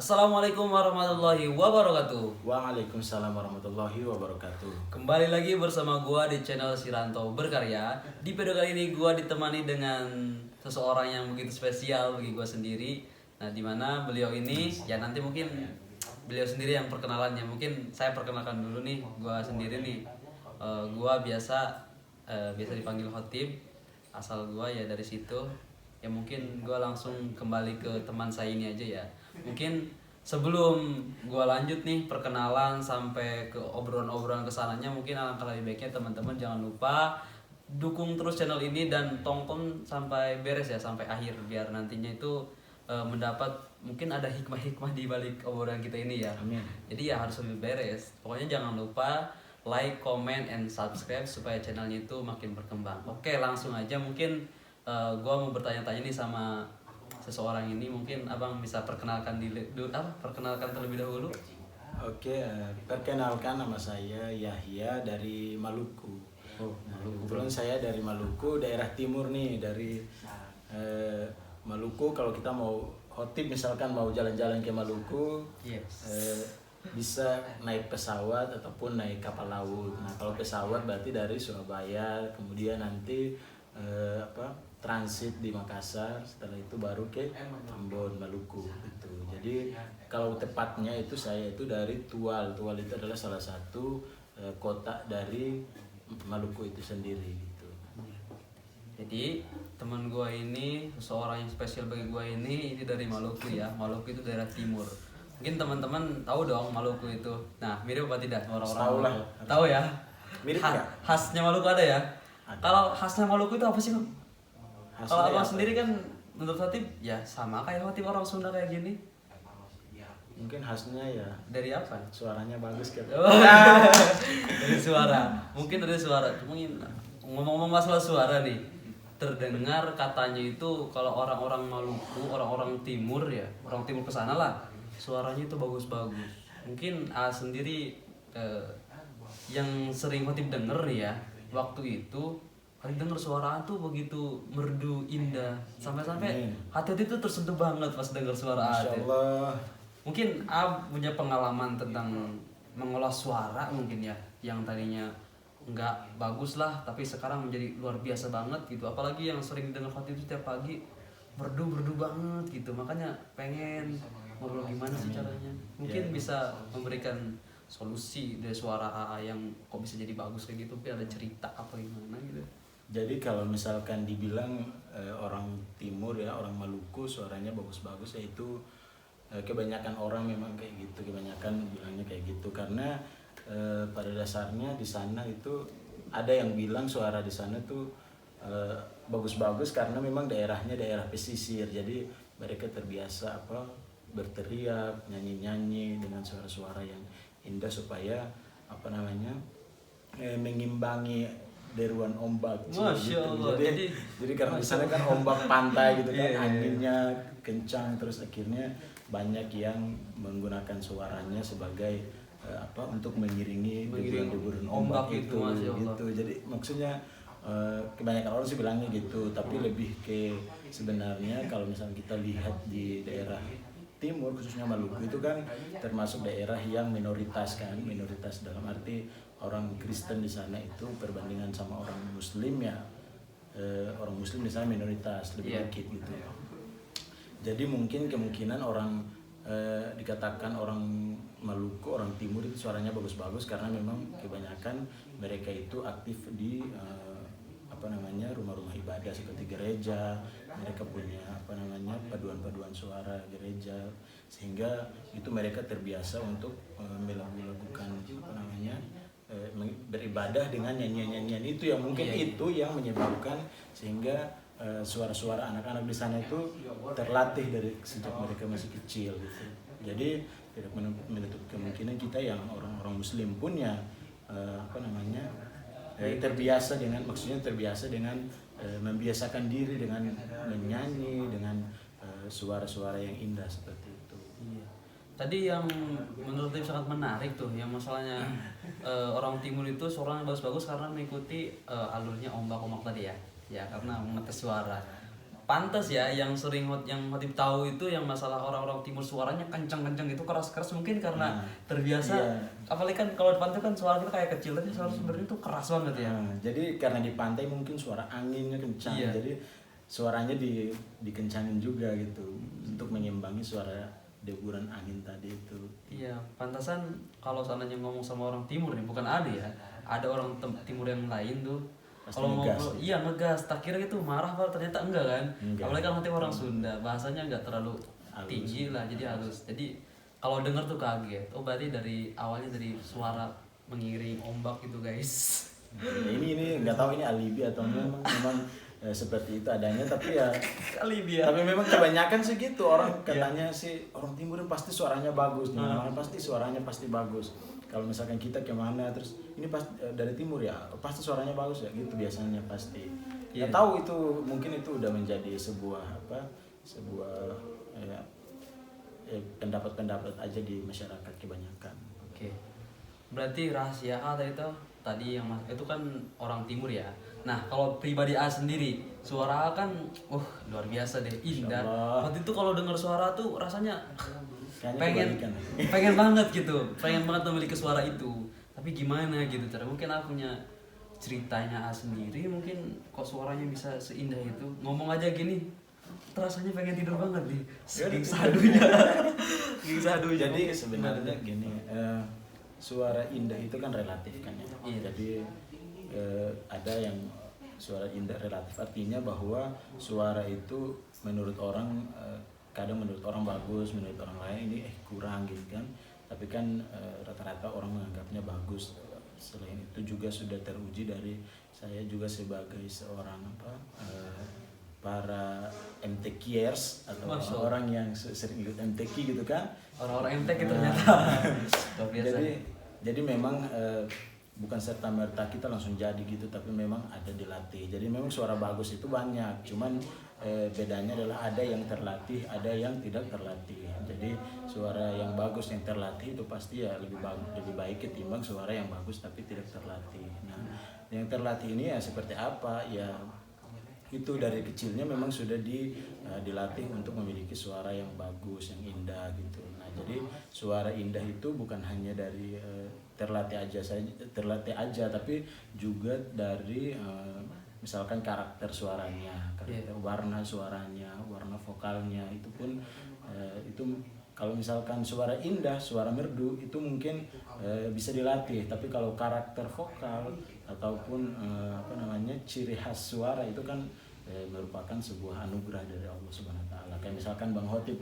Assalamualaikum warahmatullahi wabarakatuh. Waalaikumsalam warahmatullahi wabarakatuh. Kembali lagi bersama gua di channel Siranto Berkarya. Di video kali ini gua ditemani dengan seseorang yang begitu spesial bagi gua sendiri. Nah, dimana beliau ini ya nanti mungkin beliau sendiri yang perkenalannya. Mungkin saya perkenalkan dulu nih, gua sendiri nih. Gua biasa dipanggil Khotib. Asal gua ya dari situ. Ya mungkin gue langsung kembali ke teman saya ini aja ya. Mungkin sebelum gue lanjut nih perkenalan sampai ke obrolan-obrolan kesananya, mungkin alangkah lebih baiknya teman-teman jangan lupa dukung terus channel ini dan tonton sampai beres ya, sampai akhir biar nantinya itu mendapat mungkin ada hikmah-hikmah di balik obrolan kita ini ya. Amin. Jadi ya harus lebih beres. Pokoknya jangan lupa like, comment, and subscribe supaya channelnya itu makin berkembang. Oke, langsung aja mungkin gue mau bertanya-tanya nih sama seseorang ini. Mungkin abang bisa perkenalkan perkenalkan terlebih dahulu. Oke, perkenalkan nama saya Yahya dari Maluku. Kebetulan saya dari Maluku, daerah timur nih, dari Maluku. Kalau kita mau khotib misalkan mau jalan-jalan ke Maluku, Yes. bisa naik pesawat ataupun naik kapal laut. Nah, kalau pesawat berarti dari Surabaya, kemudian nanti transit di Makassar, setelah itu baru ke Ambon, Maluku gitu. Jadi kalau tepatnya itu saya itu dari Tual. Tual itu adalah salah satu kota dari Maluku itu sendiri gitu. Jadi teman gue ini seseorang yang spesial bagi gue ini dari Maluku ya. Maluku itu daerah timur. Mungkin teman-teman tahu dong Maluku itu. Nah, mirip apa tidak orang-orang Tahu lah. Maluku? Tahu ya? Mirip nggak? Khasnya Maluku ada ya? Ada. Kalau khasnya Maluku itu apa sih, Bang? Kalau abang Hasilnya apa? sendiri kan menurut Khotib ya sama kayak Khotib orang Sunda kayak gini. Mungkin khasnya ya Dari apa? suaranya bagus kan. Oh, dari suara. Mungkin dari suara. Mungkin ngomong-ngomong masalah suara nih. Terdengar katanya itu kalau orang-orang Maluku, orang-orang timur ya, orang timur ke sana lah, suaranya itu bagus-bagus. Mungkin sendiri yang sering Khotib denger nih ya, waktu itu Khotib denger suara tuh begitu merdu indah, sampai-sampai hati itu tersentuh banget pas denger suara Masya Ate. Allah. Mungkin punya pengalaman tentang mengolah suara mungkin ya, yang tadinya nggak bagus lah tapi sekarang menjadi luar biasa banget gitu. Apalagi yang sering dengar Khotib itu setiap pagi merdu banget gitu, makanya pengen ngobrol gimana sih caranya. Mungkin bisa memberikan solusi dari suara AA yang kok bisa jadi bagus kayak gitu. Mungkin ada cerita apa gimana gitu. Jadi kalau misalkan dibilang orang timur ya, orang Maluku suaranya bagus-bagus, yaitu kebanyakan orang memang kayak gitu, kebanyakan bilangnya kayak gitu karena pada dasarnya di sana itu ada yang bilang suara di sana tuh bagus-bagus karena memang daerahnya daerah pesisir, jadi mereka terbiasa berteriak, nyanyi-nyanyi dengan suara-suara yang indah supaya mengimbangi deruan ombak. Masya Allah. Jadi karena di sana kan ombak pantai gitu kan, Iya. anginnya kencang, terus akhirnya banyak yang menggunakan suaranya sebagai untuk mengiringi deburan ombak itu, itu Masya Allah. gitu. Jadi maksudnya kebanyakan orang sih bilangnya gitu, tapi lebih ke sebenarnya kalau misalnya kita lihat di daerah timur khususnya Maluku itu kan termasuk daerah yang minoritas kan, minoritas dalam arti orang Kristen di sana itu perbandingan sama orang Muslim ya, orang Muslim di sana minoritas lebih dikit gitu. Jadi mungkin kemungkinan orang dikatakan orang Maluku, orang Timur itu suaranya bagus-bagus karena memang kebanyakan mereka itu aktif di rumah-rumah ibadah seperti gereja. Mereka punya paduan-paduan suara gereja, sehingga itu mereka terbiasa untuk melakukan beribadah dengan nyanyian-nyanyian itu yang mungkin itu yang menyebabkan sehingga suara-suara anak-anak di sana itu terlatih dari sejak mereka masih kecil gitu. Jadi tidak menutup kemungkinan kita yang orang-orang Muslim pun ya terbiasa dengan membiasakan diri dengan menyanyi dengan suara-suara yang indah seperti itu. Iya. Tadi yang menurut saya sangat menarik tuh, yang masalahnya orang timur itu suaranya bagus-bagus karena mengikuti alurnya ombak-ombak tadi ya. Ya karena mengetes suara. pantas ya yang sering yang Hotip tahu itu yang masalah orang-orang timur suaranya kencang-kencang gitu, keras-keras, mungkin karena terbiasa. Iya. Apalagi kan kalau di pantai kan suara kita kayak kecil, tapi suara sebenarnya itu keras banget ya. Jadi karena di pantai mungkin suara anginnya kencang, Iya. jadi suaranya dikencangin juga gitu untuk mengimbangi suara deburan angin tadi itu. Iya, pantasan kalau seandainya ngomong sama orang timur nih, bukan ada ya, ada orang timur yang lain tuh. Pasti Kalau ngegas ngobrol, gitu. iya ngegas. Tak kira itu marah, Pak, ternyata enggak kan? Enggak. Apalagi kalau nanti orang Sunda, bahasanya enggak terlalu Halus. tinggi lah, jadi halus. Jadi kalau denger tuh kaget. Oh berarti dari awalnya dari suara mengiring ombak gitu guys. Ini nggak tahu ini alibi atau memang seperti itu adanya, tapi ya Kali dia. tapi memang kebanyakan sih gitu orang katanya sih orang timur pasti suaranya bagus, mana pasti suaranya pasti bagus. Kalau misalkan kita kemana terus ini pas dari timur ya pasti suaranya bagus ya gitu biasanya pasti. Ya tahu itu mungkin itu udah menjadi sebuah pendapat-pendapat aja di masyarakat kebanyakan. Oke. Berarti rahasia A tadi yang itu kan orang timur ya. Nah, kalau pribadi A sendiri, suara A kan luar biasa deh, indah. Insyaallah. Waktu itu kalau dengar suara tuh rasanya Kayaknya pengen kebalikan. pengen banget gitu. Pengen banget memiliki suara itu. Tapi gimana gitu cara? Mungkin aku punya ceritanya A sendiri, mungkin kok suaranya bisa seindah itu. Ngomong aja gini, rasanya pengen tidur banget nih. Saking sadunya. Saking sadunya. Jadi sebenarnya gini, suara indah itu kan relatif kan ya. Iya. Jadi ada yang suara indah relatif, artinya bahwa suara itu menurut orang kadang menurut orang bagus, menurut orang lain ini kurang gitu kan. Tapi kan rata-rata orang menganggapnya bagus. Selain itu juga sudah teruji dari saya juga sebagai seorang para MTQers atau Masya orang yang sering ikut MTQ gitu kan. Orang-orang MTek itu ternyata luar biasa. Jadi memang bukan serta merta kita langsung jadi gitu, tapi memang ada dilatih. Jadi memang suara bagus itu banyak, cuman bedanya adalah ada yang terlatih, ada yang tidak terlatih. Jadi suara yang bagus yang terlatih itu pasti ya lebih baik ketimbang suara yang bagus tapi tidak terlatih. Nah, yang terlatih ini ya seperti apa ya? Itu dari kecilnya memang sudah dilatih untuk memiliki suara yang bagus, yang indah gitu. Nah, jadi suara indah itu bukan hanya dari terlatih aja, tapi juga dari misalkan karakter suaranya, warna suaranya, warna vokalnya itu pun itu kalau misalkan suara indah, suara merdu itu mungkin bisa dilatih, tapi kalau karakter vokal ataupun ciri khas suara itu kan merupakan sebuah anugerah dari Allah Subhanahu wa taala. Kayak misalkan Bang Hotip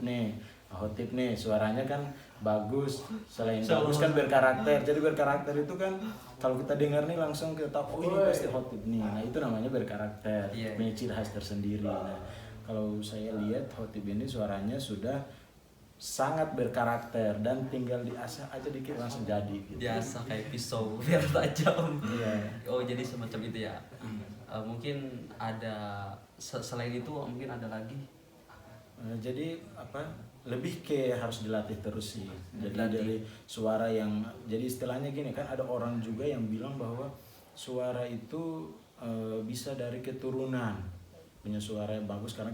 nih suaranya kan bagus, selain bagus kan berkarakter. Jadi berkarakter itu kan kalau kita dengar nih langsung kita tahu ini pasti Hotip nih. Nah, itu namanya berkarakter, punya ciri khas tersendiri. Nah, kalau saya lihat Hotip ini suaranya sudah sangat berkarakter dan tinggal diasah aja dikit langsung jadi gitu. Biasa kayak pisau biar tajam. Iya. Oh, jadi semacam itu ya. Mungkin ada selain itu mungkin ada lagi. Jadi lebih ke harus dilatih terus sih. Jadi dari suara yang jadi istilahnya gini kan ada orang juga yang bilang bahwa suara itu bisa dari keturunan. Punya suara yang bagus karena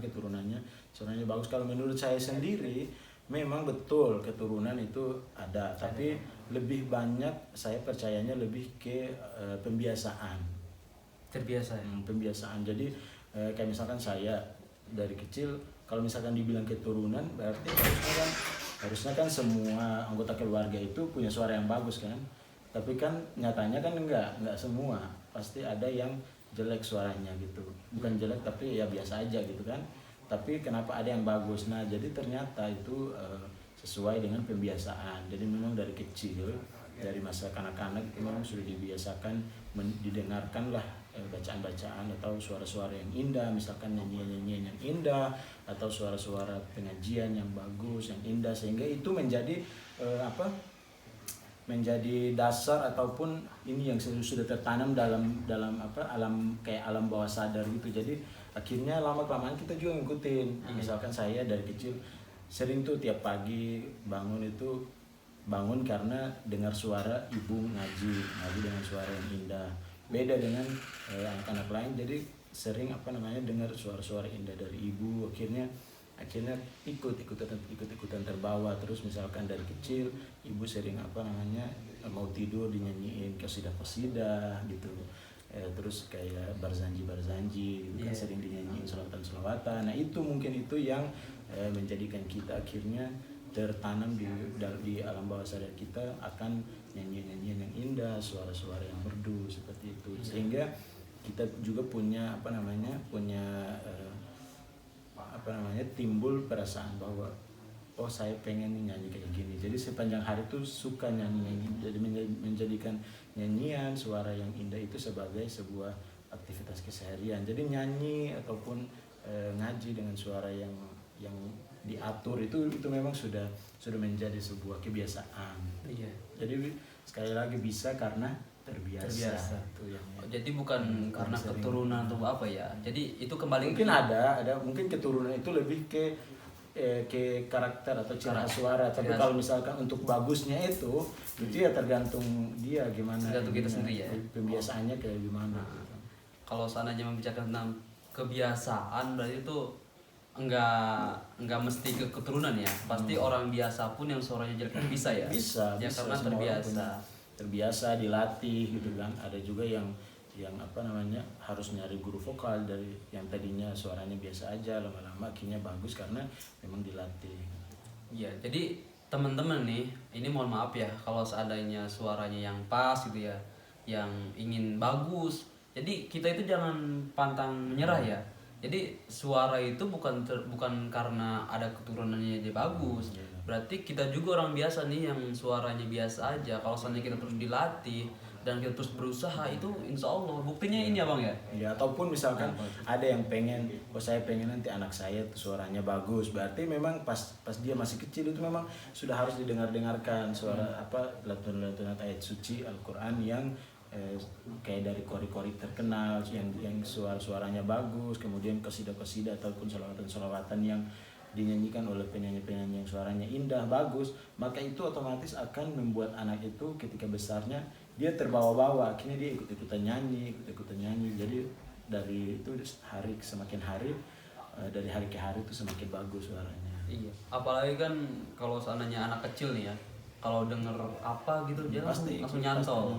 suaranya bagus. Kalau menurut saya sendiri memang betul keturunan itu ada, tapi lebih banyak saya percayanya lebih ke pembiasaan. Terbiasa ya? Pembiasaan. Jadi kayak misalkan saya dari kecil kalau misalkan dibilang keturunan berarti harusnya kan semua anggota keluarga itu punya suara yang bagus kan. Tapi kan nyatanya kan enggak semua. Pasti ada yang jelek suaranya gitu. Bukan jelek tapi ya biasa aja gitu kan. Tapi kenapa ada yang bagus? Nah, jadi ternyata itu sesuai dengan pembiasaan. Jadi memang dari kecil, dari masa kanak-kanak itu memang sudah dibiasakan didengarkan lah bacaan-bacaan atau suara-suara yang indah, misalkan nyanyian-nyanyian yang indah atau suara-suara pengajian yang bagus, yang indah, sehingga itu menjadi menjadi dasar ataupun ini yang sudah tertanam dalam alam bawah sadar gitu. Jadi akhirnya lama-kelamaan kita juga ngikutin. Misalkan saya dari kecil sering tuh tiap pagi bangun karena dengar suara ibu ngaji dengan suara yang indah. Beda dengan anak-anak lain. Jadi sering apa namanya dengar suara-suara indah dari ibu, akhirnya akhirnya ikut-ikutan terbawa. Terus misalkan dari kecil ibu sering apa namanya mau tidur dinyanyiin kasidah-kasidah gitu. Terus kayak barzanji gitu kan sering dinyanyiin selawatan. Nah itu mungkin itu yang menjadikan kita akhirnya tertanam di alam bawah sadar kita akan nyanyian-nyanyian yang indah, suara-suara yang merdu seperti itu, sehingga kita juga punya timbul perasaan bahwa oh saya pengen nih nyanyi kayak gini. Jadi sepanjang hari tuh suka nyanyi, jadi menjadikan nyanyian suara yang indah itu sebagai sebuah aktivitas keseharian. Jadi nyanyi ataupun ngaji dengan suara yang diatur itu memang sudah menjadi sebuah kebiasaan. Iya. Jadi sekali lagi bisa karena terbiasa. Itu yang jadi bukan karena keturunan atau apa ya. Jadi itu kembali mungkin ada mungkin keturunan itu lebih ke karakter atau ciri khas suara. Tapi kalau misalkan untuk bagusnya itu ya tergantung dia gimana. Tergantung kita sendiri ya. Pembiasaannya kayak gimana. Kalau seandainya membicarakan tentang kebiasaan berarti itu enggak mesti ke keturunan ya. Pasti orang biasa pun yang suaranya jelek bisa ya. Bisa Karena terbiasa dilatih gitu kan. Ada juga yang apa namanya harus nyari guru vokal dari yang tadinya suaranya biasa aja, lama-lama akhirnya bagus karena memang dilatih. Iya, jadi teman-teman nih, ini mohon maaf ya kalau seandainya suaranya yang pas gitu ya, yang ingin bagus. Jadi kita itu jangan pantang menyerah ya. Jadi suara itu bukan karena ada keturunannya dia bagus. Berarti kita juga orang biasa nih yang suaranya biasa aja. Kalau seandainya kita terus dilatih dan kita terus berusaha, itu insya Allah buktinya ini ya bang ya. Ya, ataupun misalkan ada yang pengen, saya pengen nanti anak saya tuh suaranya bagus. Berarti memang pas dia masih kecil itu memang sudah harus didengarkan suara lantunan ayat suci Al-Quran yang kayak dari kori-kori terkenal yang suaranya bagus, kemudian qasidah-qasidah ataupun salawatan yang dinyanyikan oleh penyanyi-penyanyi yang suaranya indah, bagus, maka itu otomatis akan membuat anak itu ketika besarnya dia terbawa-bawa, akhirnya dia ikut-ikutan nyanyi. Jadi dari itu semakin hari dari hari ke hari itu semakin bagus suaranya. Iya, apalagi kan kalau seandainya anak kecil nih ya, kalau denger apa gitu dia langsung nyantol.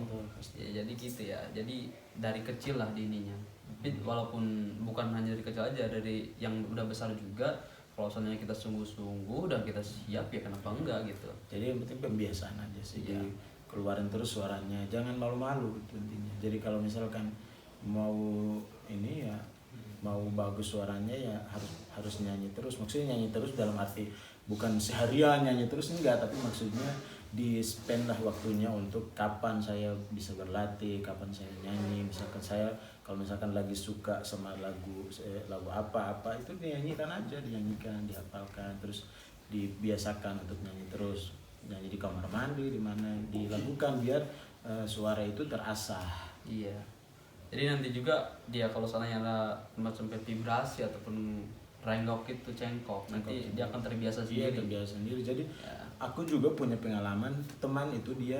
Ya, jadi gitu ya. Jadi dari kecil lah dininya. Tapi walaupun bukan hanya dari kecil aja, dari yang udah besar juga, kalau seandainya kita sungguh-sungguh dan kita siap ya kenapa enggak gitu. Jadi yang penting pembiasaan aja sih. Iya. Keluarin terus suaranya, jangan malu-malu gitu intinya. Jadi kalau misalkan mau ini ya mau bagus suaranya ya harus nyanyi terus. Maksudnya nyanyi terus dalam arti bukan seharian nyanyi terus, enggak, tapi maksudnya di spend lah waktunya untuk kapan saya bisa berlatih, kapan saya nyanyi. Misalkan saya kalau misalkan lagi suka sama lagu apa itu dinyanyikan aja, dinyanyikan, dihafalkan, terus dibiasakan untuk nyanyi terus, nyanyi di kamar mandi, di mana dilakukan biar suara itu terasah. Iya. Jadi nanti juga dia kalau seandainya ada macam vibrasi ataupun renggok itu cengkok, nanti dia akan terbiasa sendiri. Iya, terbiasa sendiri. Jadi aku juga punya pengalaman teman itu dia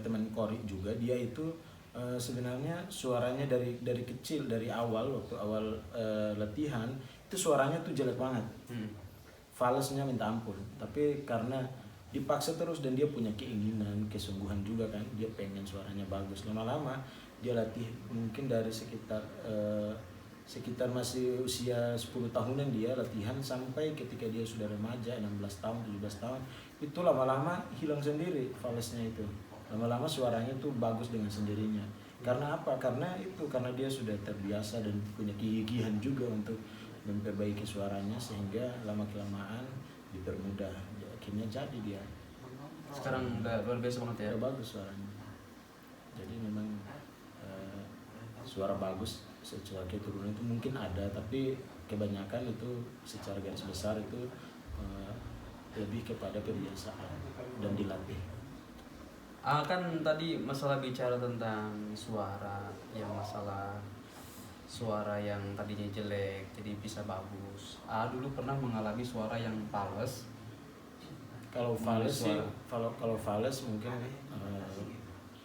teman kori juga, dia itu sebenarnya suaranya dari kecil, dari waktu awal latihan itu suaranya tuh jelek banget. Falesnya minta ampun, tapi karena dipaksa terus dan dia punya keinginan, kesungguhan juga kan, dia pengen suaranya bagus. Lama-lama dia latih mungkin dari sekitar masih usia 10 tahunan dia latihan sampai ketika dia sudah remaja 16 tahun, 17 tahun, itu lama-lama hilang sendiri falesnya itu. Lama-lama suaranya tuh bagus dengan sendirinya. Karena apa? Karena dia sudah terbiasa dan punya kegigihan juga untuk memperbaiki suaranya, sehingga lama-kelamaan dipermudah. Akhirnya jadi dia. Sekarang udah luar biasa banget ya. Udah bagus suaranya. Jadi memang suara bagus secara keturunan itu mungkin ada, tapi kebanyakan itu secara garis besar itu lebih kepada kebiasaan dan dilatih. Kan tadi masalah bicara tentang suara, yang masalah suara yang tadinya jelek jadi bisa bagus. Dulu pernah mengalami suara yang fals. Kalau fals sih, kalau fals mungkin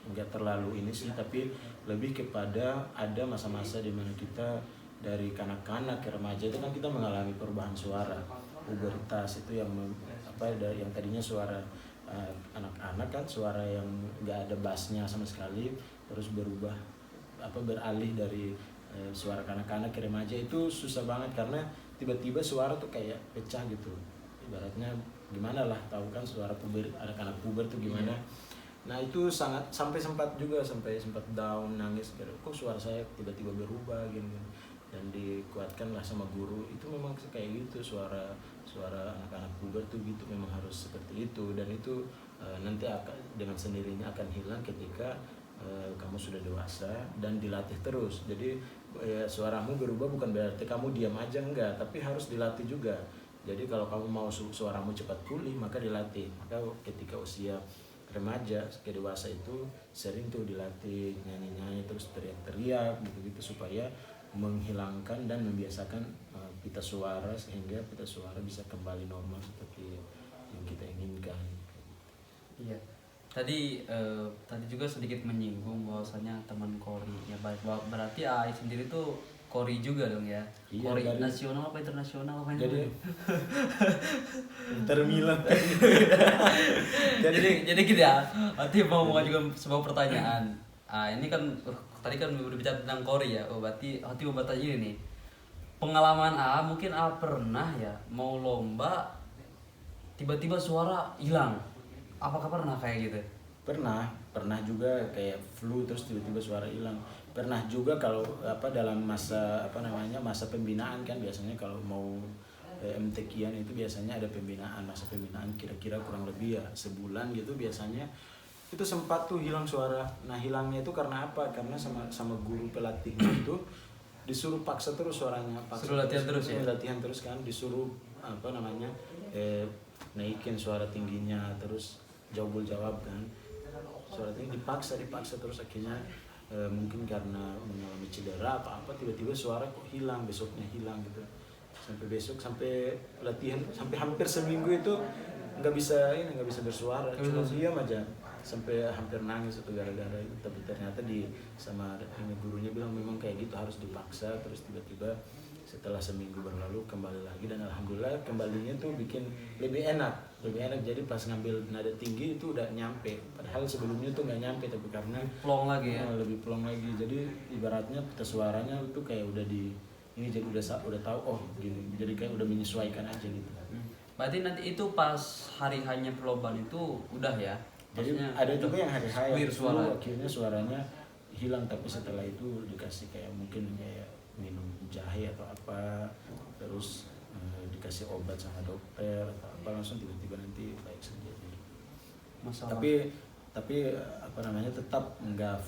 nggak terlalu ini sih, tapi lebih kepada ada masa-masa di mana kita dari kanak-kanak ke remaja itu kan kita mengalami perubahan suara, puberitas itu yang yang tadinya suara anak-anak kan, suara yang nggak ada bassnya sama sekali, terus berubah beralih dari suara kanak-kanak ke remaja. Itu susah banget karena tiba-tiba suara tuh kayak pecah gitu, ibaratnya gimana lah, tahu kan suara anak-anak puber tuh gimana. Nah itu sampai sempat down, nangis, kok suara saya tiba-tiba berubah gini. Dan dikuatkan lah sama guru, itu memang kayak gitu, suara anak-anak puber tuh gitu, memang harus seperti itu. Dan itu nanti dengan sendirinya akan hilang ketika kamu sudah dewasa dan dilatih terus. Jadi suaramu berubah bukan berarti kamu diam aja, enggak, tapi harus dilatih juga. Jadi kalau kamu mau suaramu cepat pulih, maka dilatih. Maka ketika usia remaja ke dewasa itu sering tuh dilatih nyanyi-nyanyi, terus teriak-teriak gitu-gitu, supaya menghilangkan dan membiasakan pita suara, sehingga pita suara bisa kembali normal seperti yang kita inginkan. Iya. Tadi juga sedikit menyinggung bahwasanya teman Kori ya, berarti AI sendiri tuh Kori juga dong ya. Iya, Kori nasional apa internasional apa ini? Jadi Inter Milan. jadi gitu ya. Nanti mau mengajukan sebuah pertanyaan. Ini kan tadi kan udah bicara tentang Kori ya. Berarti mau bertanya ini nih. Pengalaman mungkin pernah ya mau lomba tiba-tiba suara hilang. Apakah pernah kayak gitu? Pernah juga kayak flu terus tiba-tiba suara hilang. Pernah juga kalau dalam masa masa pembinaan kan, biasanya kalau mau MTQ-an itu biasanya ada masa pembinaan kira-kira kurang lebih ya sebulan gitu biasanya. Itu sempat tuh hilang suara. Nah hilangnya itu karena apa? Karena sama guru pelatihnya itu disuruh paksa terus suaranya, Suruh latihan terus ya? Latihan terus kan, disuruh naikin suara tingginya, terus jawab kan, suara tinggi dipaksa terus, akhirnya mungkin karena mengalami cedera apa tiba-tiba suara kok hilang, besoknya hilang gitu, sampai latihan sampai hampir seminggu itu nggak bisa bersuara, cuma diam aja, sampai hampir nangis itu gara-gara itu. Tapi ternyata sama gurunya bilang memang kayak gitu, harus dipaksa. Terus tiba-tiba setelah seminggu berlalu kembali lagi, dan alhamdulillah kembalinya tuh bikin lebih enak. Jadi pas ngambil nada tinggi itu udah nyampe, padahal sebelumnya tuh nggak nyampe, tapi karena plong lagi ya, lebih plong lagi. Jadi ibaratnya pita suaranya itu kayak udah jadi udah tahu, oh gini, jadi kayak udah menyesuaikan aja gitu. Berarti nanti itu pas hari hanya perlombaan itu udah ya? Jadi ada juga yang hari clear suara, akhirnya suaranya hilang, tapi setelah itu dikasih kayak mungkin kayak minum jahe atau apa, terus dikasih obat sama dokter atau apa, langsung tiba-tiba nanti baik saja. Masalah. Tapi tetap enggak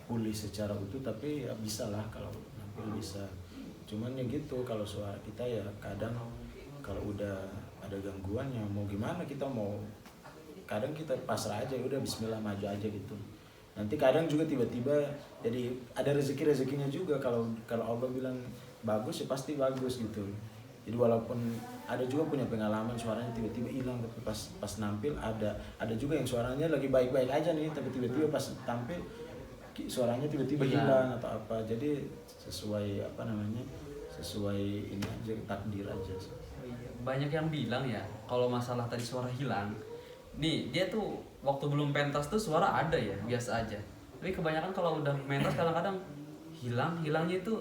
pulih secara utuh, tapi ya bisa lah kalau nampil bisa. Cuman ya gitu, kalau suara kita ya kadang kalau udah ada gangguan ya mau gimana, kadang kita pasrah aja, udah bismillah maju aja gitu. Nanti kadang juga tiba-tiba jadi ada rezekinya juga, kalau Allah bilang bagus ya pasti bagus gitu. Jadi walaupun ada juga punya pengalaman suaranya tiba-tiba hilang, tapi pas nampil ada juga yang suaranya lagi baik-baik aja nih, tapi tiba-tiba pas tampil suaranya tiba-tiba hilang atau apa. Jadi sesuai ini aja, takdir aja. Banyak yang bilang ya kalau masalah tadi suara hilang nih, dia tuh waktu belum pentas tuh suara ada ya biasa aja, tapi kebanyakan kalau udah pentas kadang-kadang hilangnya itu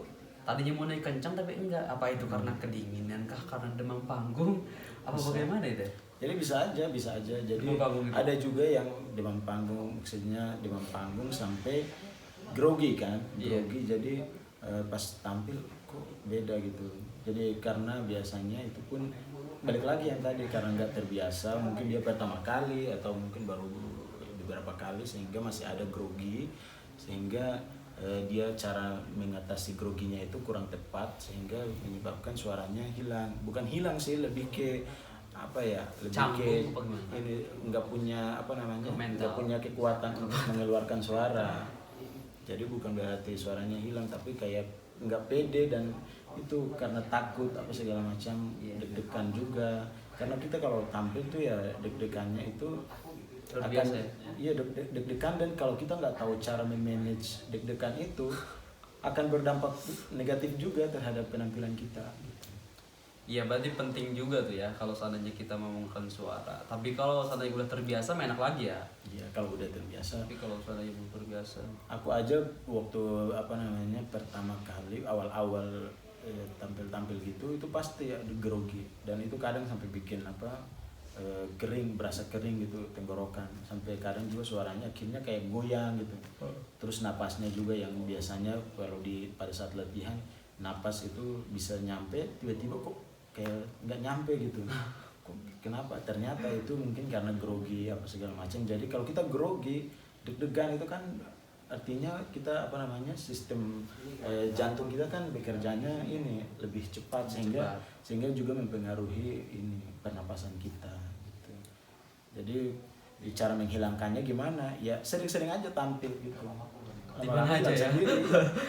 tadinya mau naik kencang tapi enggak. Apa itu karena kedinginan kah, karena demam panggung, apa bagaimana itu? Jadi bisa aja. Jadi ada juga yang demam panggung, maksudnya demam panggung sampai grogi kan, grogi. Jadi pas tampil kok beda gitu. Jadi karena biasanya itu pun balik lagi yang tadi, karena nggak terbiasa, mungkin dia pertama kali atau mungkin baru beberapa kali, sehingga masih ada grogi, sehingga dia cara mengatasi groginya itu kurang tepat, sehingga menyebabkan suaranya hilang. Bukan hilang sih, lebih ke ini nggak punya nggak punya kekuatan untuk mengeluarkan suara. Jadi bukan berarti suaranya hilang, tapi kayak nggak pede, dan itu karena takut apa segala macam, deg-degan juga. Karena kita kalau tampil tuh ya deg-degannya itu deg-degan, dan kalau kita nggak tahu cara memanage deg-degan itu akan berdampak negatif juga terhadap penampilan kita. Iya, berarti penting juga tuh ya kalau seandainya kita memungkinkan suara. Tapi kalau seandainya udah terbiasa, enak lagi ya. Iya, kalau udah terbiasa. Tapi kalau seandainya belum terbiasa, Aku aja waktu pertama kali awal-awal tampil-tampil gitu itu pasti ada grogi, dan itu kadang sampai bikin kering, berasa kering gitu tenggorokan, sampai kadang juga suaranya akhirnya kayak goyang gitu. Terus napasnya juga yang biasanya kalau pada saat latihan napas itu bisa nyampe, tiba-tiba kok kayak nggak nyampe gitu. Kenapa? Ternyata itu mungkin karena grogi apa segala macam. Jadi kalau kita grogi, deg-degan itu kan artinya kita sistem jantung kita kan bekerjanya ini lebih cepat, sehingga juga mempengaruhi ini pernapasan kita gitu. Jadi cara menghilangkannya gimana? Ya sering-sering aja tampil gitu. Lama-lama aja ya. Sendiri.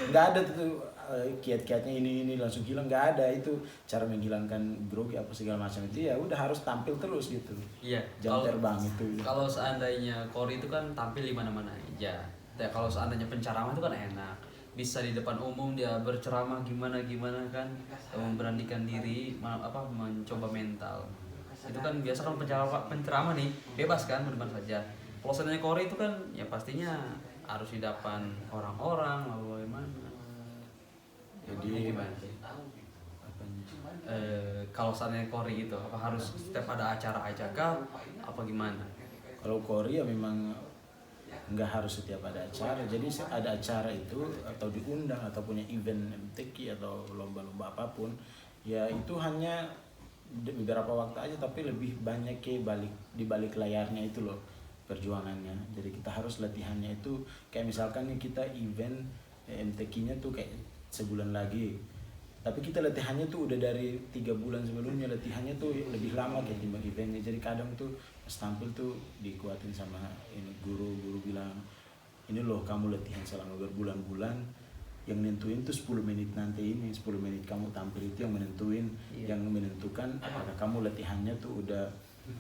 Nggak ada tuh kiat-kiatnya ini langsung hilang, nggak ada. Itu cara menghilangkan grogi apa segala macam itu ya udah harus tampil terus gitu. Iya. Jam terbang itu. Kalau seandainya Cory itu kan tampil di mana-mana aja. Ya, kalau seandainya penceramah itu kan enak, bisa di depan umum dia berceramah gimana kan, memberanikan diri, mencoba mental. Itu kan biasa kan penceramah nih bebas kan, benar saja. Kalau seandainya Cory itu kan ya pastinya harus di depan orang-orang, lalu bagaimana. Jadi kalau seandainya Cory itu apa harus setiap ada acara aja kah, apa gimana? Kalau Cory ya memang nggak harus setiap ada acara. Jadi ada acara itu atau diundang atau punya event MTQ atau lomba-lomba apapun, ya itu hanya beberapa waktu aja, tapi lebih banyak di balik layarnya itu loh perjuangannya. Jadi kita harus latihannya itu kayak misalkan nih kita event MTQ-nya tuh kayak sebulan lagi, tapi kita latihannya tuh udah dari 3 bulan sebelumnya, latihannya tuh lebih lama kayak timbang eventnya. Jadi kadang tuh pas tampil tuh dikuatin sama ini guru bilang, ini loh kamu latihan selama berbulan-bulan, yang nentuin tuh 10 menit nanti ini, 10 menit kamu tampil itu yang menentuin. Yang menentukan apakah kamu latihannya tuh udah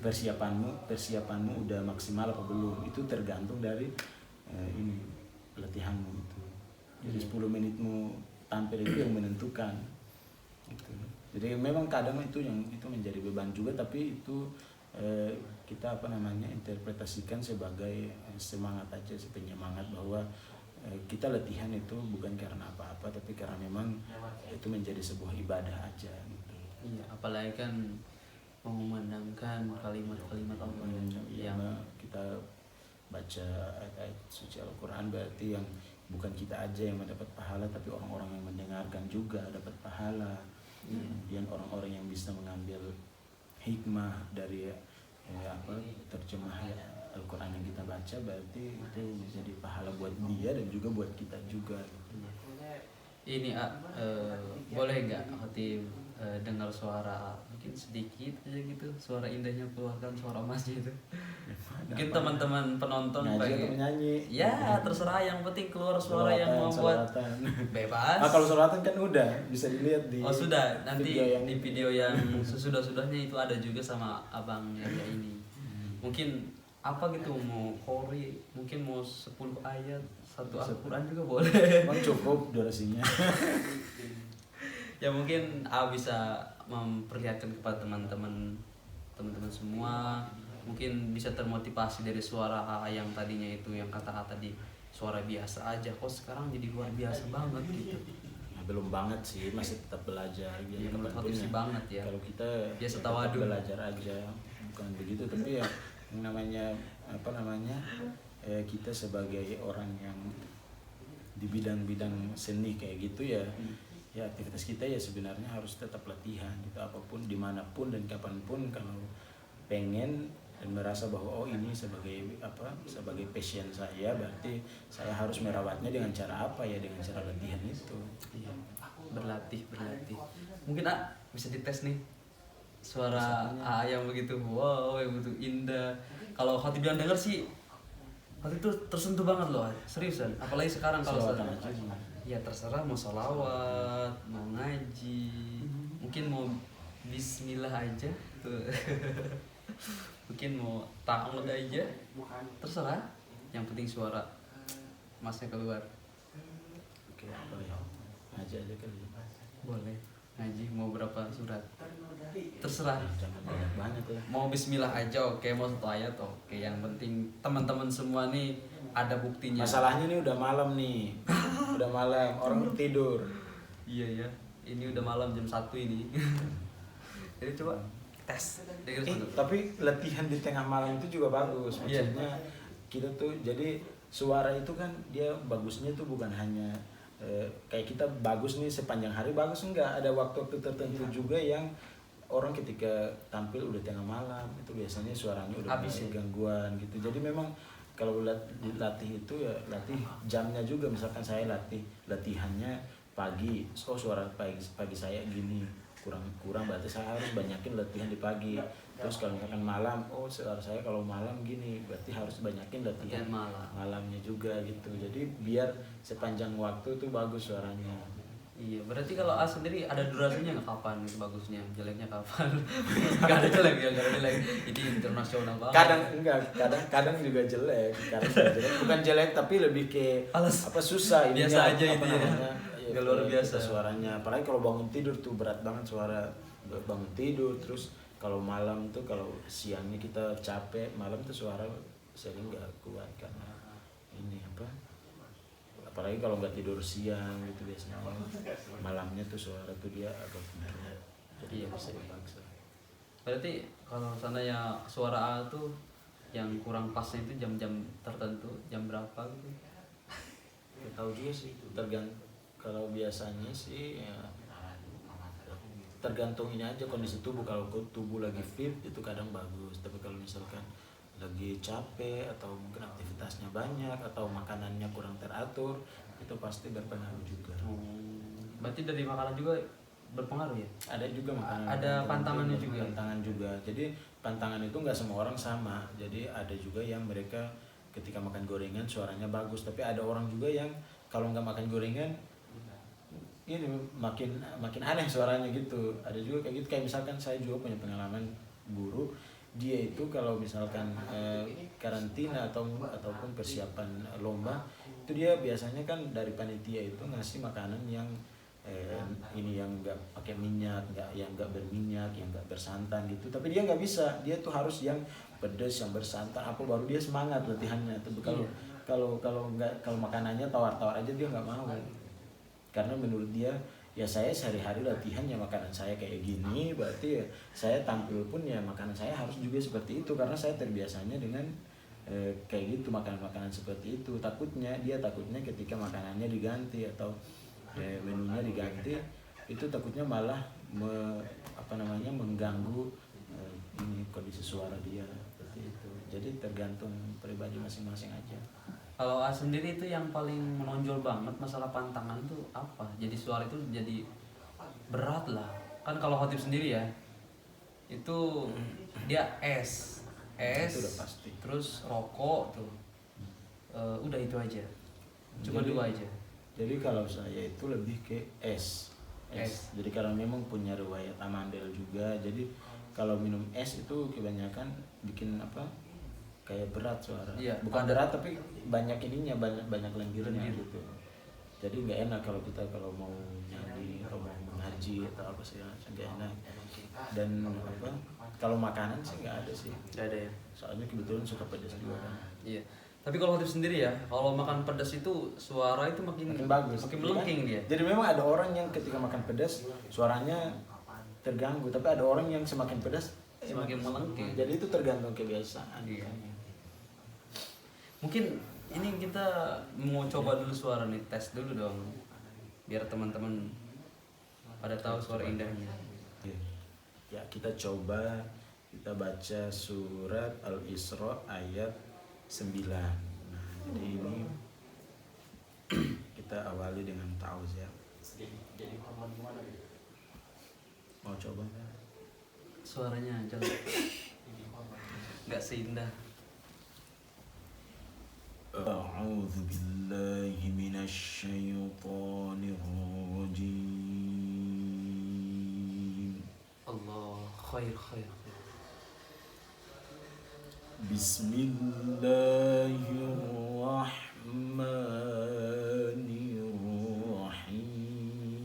persiapanmu udah maksimal apa belum, itu tergantung dari ini latihanmu itu. Jadi 10 menitmu tampil itu yang menentukan gitu. Jadi memang kadang itu menjadi beban juga, tapi itu kita interpretasikan sebagai semangat aja, penyemangat bahwa kita latihan itu bukan karena apa-apa, tapi karena memang itu menjadi sebuah ibadah aja gitu. Iya, apalagi kan mengumandangkan kalimat-kalimat Allah yang kita baca ayat suci Al-Quran, berarti yang bukan kita aja yang mendapat pahala, tapi orang-orang yang mendengarkan juga dapat pahala. Kemudian orang-orang yang bisa mengambil hikmah dari terjemah Al-Quran yang kita baca, berarti itu menjadi pahala buat dia dan juga buat kita juga. Ini boleh nggak Khatib dengar suara mungkin sedikit aja gitu, suara indahnya keluarkan suara emasnya itu. Mungkin teman-teman penonton pengen menyanyi. Ya terserah, yang penting keluar suara yang membuat bebas. Kalau sholawatan kan udah bisa dilihat di. Oh sudah, nanti di video yang sesudah-sudahnya itu ada juga sama abang ya ini. Mungkin apa gitu, mau Cory mungkin mau 10 ayat, 1 Al-Quran juga boleh. Emang cukup durasinya. Ya mungkin bisa memperlihatkan kepada teman-teman semua, mungkin bisa termotivasi dari suara yang tadinya itu yang kata-kata di suara biasa aja, kok sekarang jadi luar biasa banget gitu. Nah, belum banget sih, masih tetap belajar. Ya, menurut sih banget ya. Kalau kita biasa tawadu, belajar aja, bukan begitu. Tapi ya yang namanya kita sebagai orang yang di bidang-bidang seni kayak gitu ya, ya aktivitas kita ya sebenarnya harus tetap latihan gitu, apapun dimanapun dan kapanpun. Kalau pengen dan merasa bahwa ini sebagai passion saya, berarti saya harus merawatnya dengan cara apa ya, dengan cara latihan itu. Iya. berlatih mungkin bisa dites nih suara yang begitu yang begitu indah. Kalau Khatib yang denger sih, Khatib tuh tersentuh banget loh, seriusan. Apalagi sekarang kalau ya terserah mau sholawat, mau ngaji, mungkin mau bismillah aja tuh. Mungkin mau ta'awud aja, terserah. Yang penting suara masnya keluar. Oke, apa ya? ngaji aja kali. Boleh. Ngaji mau berapa surat? Terserah. Jangan banyak lah. Mau bismillah aja oke, mau 1 ayat oke. Yang penting teman-teman semua nih ada buktinya. Masalahnya nih udah malam nih. Udah malam, orang tidur. Iya ya. Ini udah malam jam 1 ini. Jadi coba tes. Tapi latihan di tengah malam itu juga bagus. Maksudnya kita tuh jadi suara itu kan dia bagusnya tuh bukan hanya kayak kita bagus nih sepanjang hari bagus, enggak, ada waktu-waktu tertentu juga yang orang ketika tampil udah tengah malam itu biasanya suaranya udah bisa gangguan gitu. Jadi memang kalau latih itu ya latih jamnya juga. Misalkan saya latihannya pagi, suara pagi saya gini kurang berarti saya harus banyakin latihan di pagi. Terus kalau misalkan malam, suara saya kalau malam gini berarti harus banyakin latihan malamnya juga gitu. Jadi biar sepanjang waktu tuh bagus suaranya. Iya, berarti kalau A sendiri ada durasinya nggak, kapan itu bagusnya, jeleknya kapan? Nggak ada jelek ya, nggak ada jelek. Ini internasional banget. Kadang juga jelek. Bukan jelek tapi lebih ke susah ini. Biasa aja itu ya. Ya, luar biasa suaranya. Apalagi kalau bangun tidur tuh berat banget suara bangun tidur. Terus kalau malam tuh, kalau siangnya kita capek, malam tuh suara sering nggak kuat karena ini apalagi kalau nggak tidur siang gitu biasanya malamnya tuh suara tuh dia agak berat, jadi ya bisa dipaksa. Berarti kalau seandainya suara A tuh yang kurang pasnya itu jam-jam tertentu, jam berapa gitu? Nggak tahu juga sih, tergantung. Kalau biasanya sih ya, tergantung ini aja kondisi tubuh. Kalau tubuh lagi fit itu kadang bagus, tapi kalau misalkan lagi capek atau mungkin aktivitasnya banyak atau makanannya kurang teratur, itu pasti berpengaruh juga. Berarti dari makanan juga berpengaruh ya? Ada juga makanan. Ada pantangannya juga. Pantangan juga. Jadi pantangan itu nggak semua orang sama. Jadi ada juga yang mereka ketika makan gorengan suaranya bagus, tapi ada orang juga yang kalau nggak makan gorengan ini makin aneh suaranya gitu. Ada juga kayak gitu. Kayak misalkan saya juga punya pengalaman guru, dia itu kalau misalkan karantina ataupun persiapan lomba, itu dia biasanya kan dari panitia itu ngasih makanan yang ini yang nggak pakai minyak, yang nggak berminyak, yang nggak bersantan gitu. Tapi dia nggak bisa, dia tuh harus yang pedas, yang bersantan, apa baru dia semangat latihannya. Tapi kalau makanannya tawar-tawar aja dia nggak mau. Karena menurut dia, ya saya sehari-hari latihan ya makanan saya kayak gini, berarti ya saya tampil pun ya makanan saya harus juga seperti itu, karena saya terbiasanya dengan kayak gitu, makanan-makanan seperti itu. Takutnya ketika makanannya diganti atau menunya diganti, itu takutnya malah mengganggu ini kondisi suara dia seperti itu. Jadi tergantung pribadi masing-masing aja. Kalau A sendiri itu yang paling menonjol banget masalah pantangan itu apa? Jadi suara itu jadi berat lah. Kan kalau khotib sendiri ya, itu dia es, itu udah pasti. Terus rokok tuh, udah itu aja. Cuma Jadi, 2 aja. Jadi kalau saya itu lebih ke es. Jadi kalau memang punya riwayat amandel juga, jadi kalau minum es itu kebanyakan bikin kayak berat suara. Iya, bukan berat tapi banyak ininya, banyak lendirnya gitu. Jadi nggak enak kalau kita mau nyanyi atau mau mengaji atau apa sih, nggak enak. Dan kalau makanan sih nggak ada sih. Nggak ada ya. Soalnya kebetulan suka pedas juga kan. Iya. Tapi kalau khotib sendiri ya, kalau makan pedas itu suara itu makin bagus, makin melengking dia. Jadi memang ada orang yang ketika makan pedas suaranya terganggu, tapi ada orang yang semakin pedas semakin melengking. Jadi itu tergantung kebiasaan. Iya. Mungkin ini kita mau coba dulu suara nih, tes dulu dong, biar teman-teman pada tahu suara indahnya. Ya kita coba, kita baca surat Al-Isra ayat 9. Nah, jadi ini kita awali dengan ta'awuz ya. Mau coba? Suaranya jelek, nggak seindah. أعوذ بالله من الشيطان الرجيم Allah khair. بسم الله الرحمن الرحيم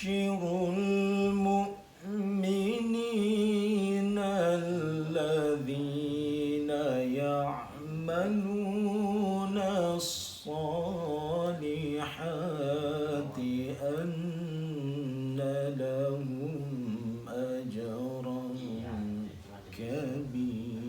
المؤمنين الذين يعملون الصالحات أن لهم أجرا كبيرا.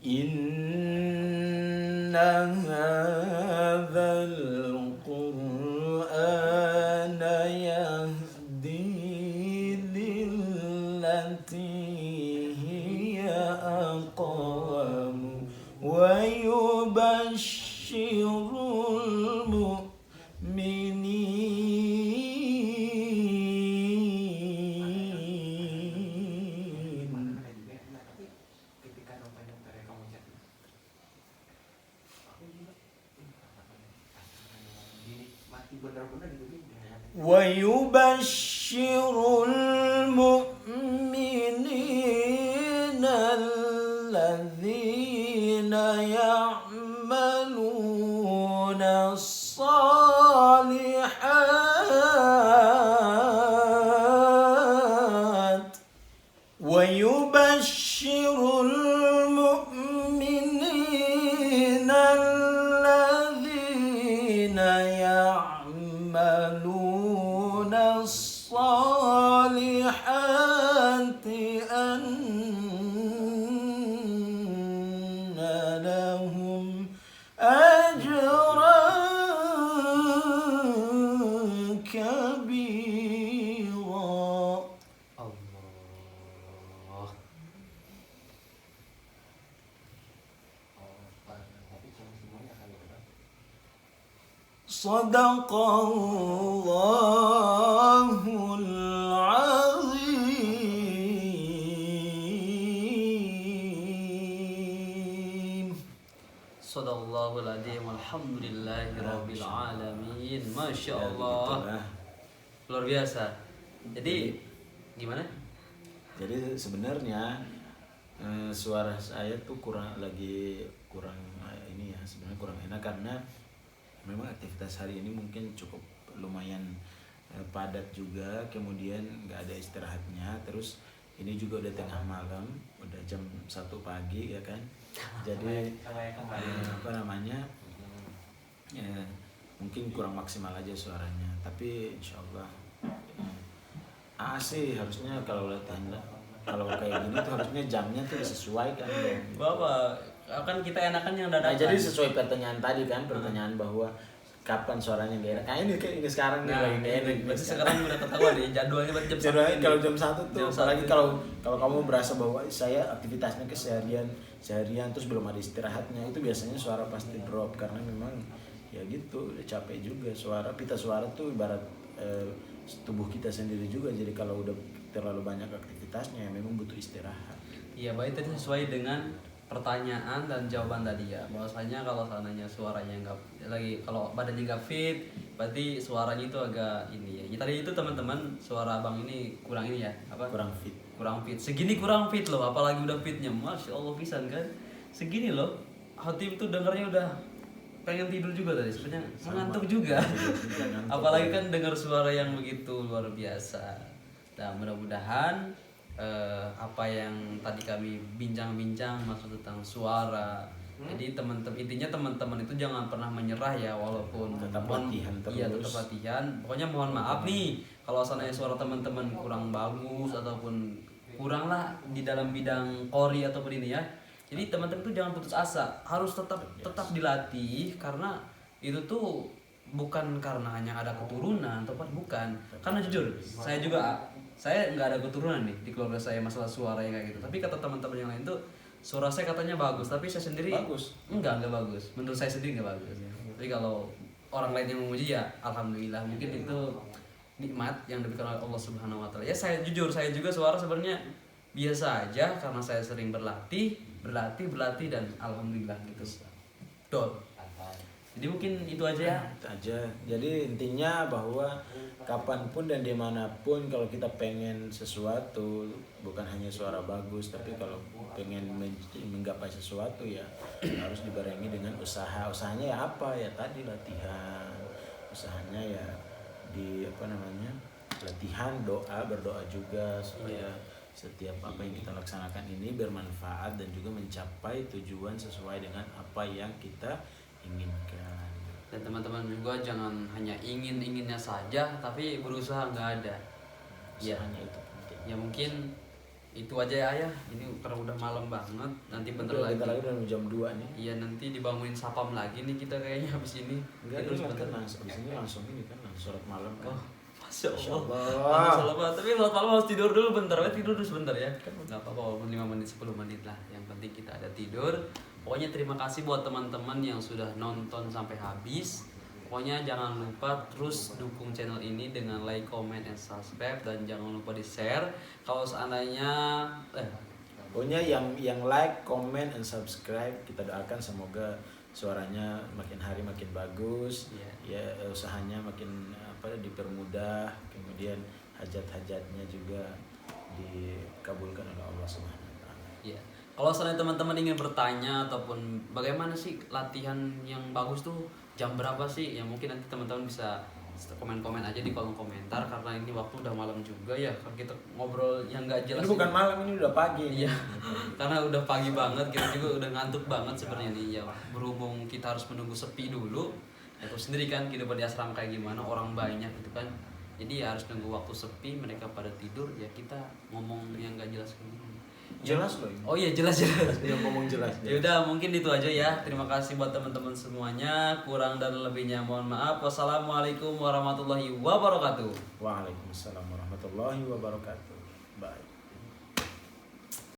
إن هذا القرآن يهدي للتي هي أقوم ويبشر المؤمنين الذين يعملون الصالحات ويبشر المؤمنين الذين يعملون الصالحات أن لهم أجرا كبيرا. Allah. صدق الله العظيم. Sadaqallahul adzim. Alhamdulillahirabbil alamin. Masya Allah. Luar biasa. Jadi gimana? Jadi sebenarnya suara saya tuh kurang ini ya, sebenarnya kurang enak karena memang aktivitas hari ini mungkin cukup lumayan padat juga, kemudian nggak ada istirahatnya, terus ini juga udah tengah malam, udah jam 1 pagi ya kan, jadi apa namanya mungkin kurang maksimal aja suaranya, tapi insyaallah sih harusnya kalau kayak gini tuh harusnya jamnya tuh disesuaikan dong. Bapak, kan kita enakan yang dadakan. Nah, jadi sesuai pertanyaan tadi kan, pertanyaan bahwa kapan suaranya gak enak. Nah ini kayak ini sekarang nih lagi gak enak. Berarti sekarang udah ketahuan nih jadwalnya berarti jam 1. Jadwalnya kalau jam 1 tuh, Jam apalagi 1. kalau kamu berasa bahwa saya aktivitasnya seharian terus belum ada istirahatnya, itu biasanya suara pasti drop karena memang ya gitu, udah capek juga pita suara tuh ibarat tubuh kita sendiri juga, jadi kalau udah terlalu banyak aktivitasnya ya memang butuh istirahat. Iya, baik, tadi sesuai dengan pertanyaan dan jawaban tadi ya, bahwasanya kalau seandainya suaranya nggak lagi, kalau badannya nggak fit, berarti suaranya itu agak ini ya. Tadi itu teman-teman suara abang ini kurang ini ya, apa? Kurang fit. Segini kurang fit loh, apalagi udah fitnya, masya Allah pisan kan. Segini loh, hati itu dengarnya udah pengen tidur juga tadi, sebenarnya mengantuk juga. Apalagi kan dengar suara yang begitu luar biasa. Nah, mudah-mudahan apa yang tadi kami bincang-bincang maksud tentang suara. Jadi intinya teman-teman itu jangan pernah menyerah ya, walaupun tetap latihan terus. Iya, tetap latihan. Pokoknya mohon maaf nih kalau seandainya suara teman-teman kurang bagus ataupun kurang lah di dalam bidang kori ataupun ini ya. Jadi teman-teman itu jangan putus asa, harus tetap dilatih, karena itu tuh bukan karena hanya ada keturunan atau apa, bukan. Karena jujur, saya nggak ada keturunan nih di keluarga saya masalah suara yang kayak gitu. Tapi kata teman-teman yang lain tuh suara saya katanya bagus, tapi saya sendiri enggak bagus. Menurut saya sendiri enggak bagus. Tapi kalau orang lain yang memuji ya alhamdulillah, mungkin itu nikmat yang diberikan oleh Allah Subhanahu wa taala. Ya saya juga suara sebenarnya biasa aja karena saya sering berlatih dan alhamdulillah gitu. Dot. Jadi mungkin itu aja ya. Itu aja. Jadi intinya bahwa kapanpun dan dimanapun kalau kita pengen sesuatu, bukan hanya suara bagus, tapi kalau pengen menggapai sesuatu ya harus dibarengi dengan usaha. Usahanya ya apa? Ya tadi latihan. Usahanya ya di apa namanya? Latihan, berdoa juga supaya setiap apa yang kita laksanakan ini bermanfaat dan juga mencapai tujuan sesuai dengan apa yang kita inginkan. Dan teman-teman juga jangan hanya inginnya saja tapi berusaha nggak ada. Ya, Usahanya itu penting. ya mungkin itu aja ya Ayah. Ini karena udah malam banget. Nanti bentar Udah, lagi. bentar lagi udah jam 2 nih. Iya, nanti dibangunin sapam lagi nih kita kayaknya habis ini. Enggak, Tidur ini kan sebentar. langsung di sini langsung ini kan langsung sholat malam kan. Oh, Masya Masya Allah. Allah. Masya Allah. Tapi sholat malam harus tidur dulu bentar. Tidur dulu sebentar ya. Nggak apa-apa walaupun 5 menit 10 menit lah. Yang penting kita ada tidur. Pokoknya terima kasih buat teman-teman yang sudah nonton sampai habis. Pokoknya jangan lupa terus dukung channel ini dengan like, comment, and subscribe, dan jangan lupa di share. Kalau seandainya Pokoknya yang like, comment, and subscribe kita doakan semoga suaranya makin hari makin bagus. Iya. Ya usahanya makin dipermudah, kemudian hajat-hajatnya juga dikabulkan oleh Allah Subhanahu wa taala. ya, kalau seandainya teman-teman ingin bertanya ataupun bagaimana sih latihan yang bagus tuh jam berapa sih? Ya mungkin nanti teman-teman bisa komen-komen aja di kolom komentar karena ini waktu udah malam juga ya. Kalau kita ngobrol yang nggak jelas. Ini bukan malam, ini udah pagi. Iya, karena udah pagi banget, kita juga udah ngantuk banget sebenarnya nih ya. Berhubung kita harus menunggu sepi dulu, ya tahu sendiri kan kehidupan di asrama kayak gimana, orang banyak gitu kan. Jadi ya harus nunggu waktu sepi, mereka pada tidur, ya kita ngomong yang nggak jelas kayak gini. Jelas loh ini. Oh iya, jelas. Dia ngomong jelas. Ya udah, mungkin itu aja ya. Terima kasih buat teman-teman semuanya. Kurang dan lebihnya mohon maaf. Wassalamualaikum warahmatullahi wabarakatuh. Waalaikumsalam warahmatullahi wabarakatuh. Bye.